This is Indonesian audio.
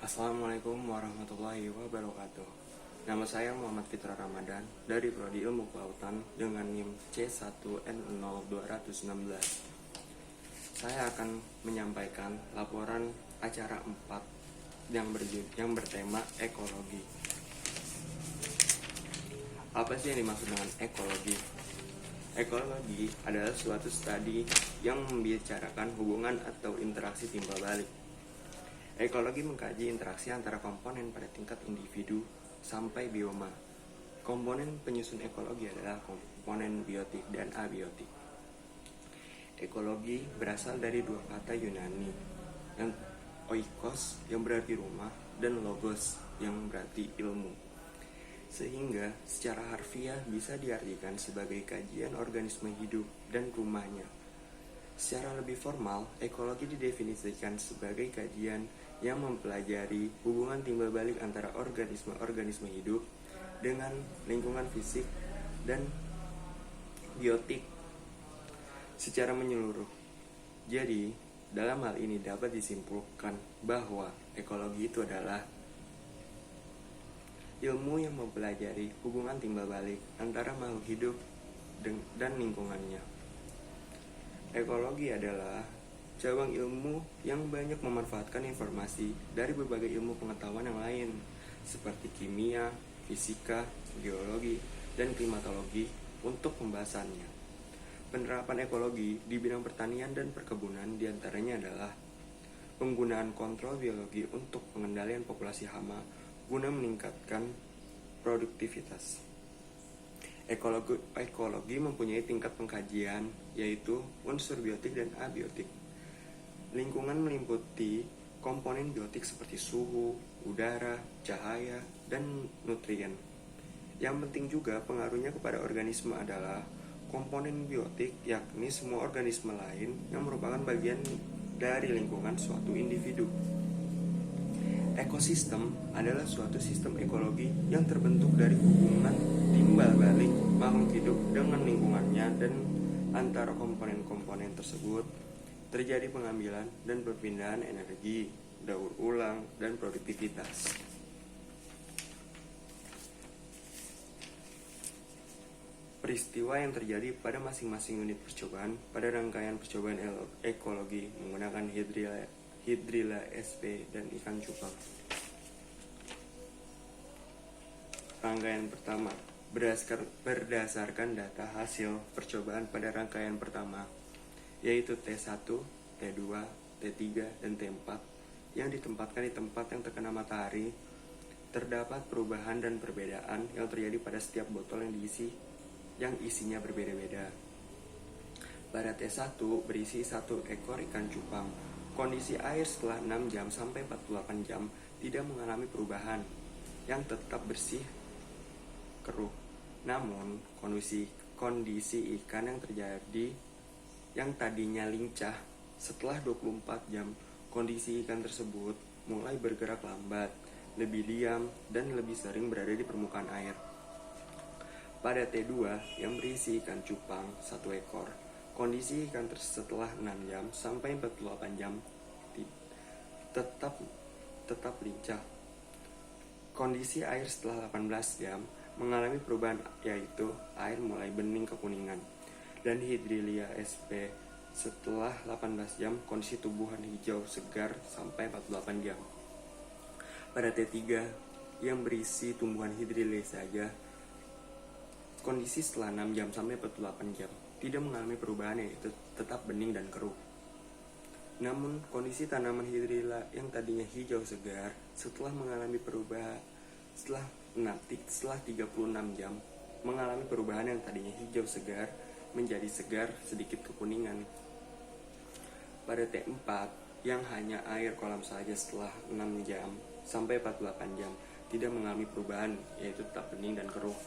Assalamualaikum warahmatullahi wabarakatuh. Nama saya Muhammad Fitra Ramadan dari Prodi Ilmu Kelautan dengan NIM C1N0216. Saya akan menyampaikan laporan acara 4 yang bertema ekologi. Apa sih yang dimaksud dengan ekologi? Ekologi adalah suatu studi yang membicarakan hubungan atau interaksi timbal balik. Ekologi mengkaji interaksi antara komponen pada tingkat individu sampai bioma. Komponen penyusun ekologi adalah komponen biotik dan abiotik. Ekologi berasal dari dua kata Yunani, yang oikos yang berarti rumah dan logos yang berarti ilmu. Sehingga secara harfiah bisa diartikan sebagai kajian organisme hidup dan rumahnya. Secara lebih formal, ekologi didefinisikan sebagai kajian yang mempelajari hubungan timbal balik antara organisme-organisme hidup dengan lingkungan fisik dan biotik secara menyeluruh. Jadi, dalam hal ini dapat disimpulkan bahwa ekologi itu adalah ilmu yang mempelajari hubungan timbal balik antara makhluk hidup dan lingkungannya. Ekologi adalah cabang ilmu yang banyak memanfaatkan informasi dari berbagai ilmu pengetahuan yang lain, seperti kimia, fisika, geologi, dan klimatologi untuk pembahasannya. Penerapan ekologi di bidang pertanian dan perkebunan diantaranya adalah penggunaan kontrol biologi untuk pengendalian populasi hama guna meningkatkan produktivitas. Ekologi mempunyai tingkat pengkajian, yaitu unsur biotik dan abiotik. Lingkungan meliputi komponen biotik seperti suhu, udara, cahaya, dan nutrien. Yang penting juga pengaruhnya kepada organisme adalah komponen biotik, yakni semua organisme lain yang merupakan bagian dari lingkungan suatu individu. Ekosistem adalah suatu sistem ekologi yang terbentuk dari hubungan timbal balik makhluk hidup dengan lingkungannya, dan antara komponen-komponen tersebut terjadi pengambilan dan perpindahan energi, daur ulang, dan produktivitas. Peristiwa yang terjadi pada masing-masing unit percobaan pada rangkaian percobaan ekologi menggunakan hidrilla SP dan ikan cupang. Rangkaian pertama berdasarkan data hasil percobaan pada rangkaian pertama, yaitu T1, T2, T3, dan T4 yang ditempatkan di tempat yang terkena matahari. Terdapat perubahan dan perbedaan yang terjadi pada setiap botol yang isinya berbeda-beda. Pada T1 berisi 1 ekor ikan cupang. Kondisi air setelah 6 jam sampai 48 jam tidak mengalami perubahan, yang tetap bersih keruh. Namun, kondisi ikan yang tadinya lincah setelah 24 jam, kondisi ikan tersebut mulai bergerak lambat, lebih diam, dan lebih sering berada di permukaan air. Pada T2 yang berisi ikan cupang 1 ekor, kondisi ikan setelah 6 jam sampai 48 jam tetap lincah. Kondisi air setelah 18 jam mengalami perubahan, yaitu air mulai bening kekuningan. Dan hidrilla SP setelah 18 jam kondisi tumbuhan hijau segar sampai 48 jam. Pada T3 yang berisi tumbuhan hidrilla saja, kondisi setelah 6 jam sampai 48 jam tidak mengalami perubahan, yaitu tetap bening dan keruh. Namun, kondisi tanaman hidrilla yang tadinya hijau segar setelah mengalami perubahan setelah 36 jam mengalami perubahan, yang tadinya hijau segar menjadi segar sedikit kekuningan. Pada T4 yang hanya air kolam saja setelah 6 jam sampai 48 jam tidak mengalami perubahan, yaitu tetap bening dan keruh.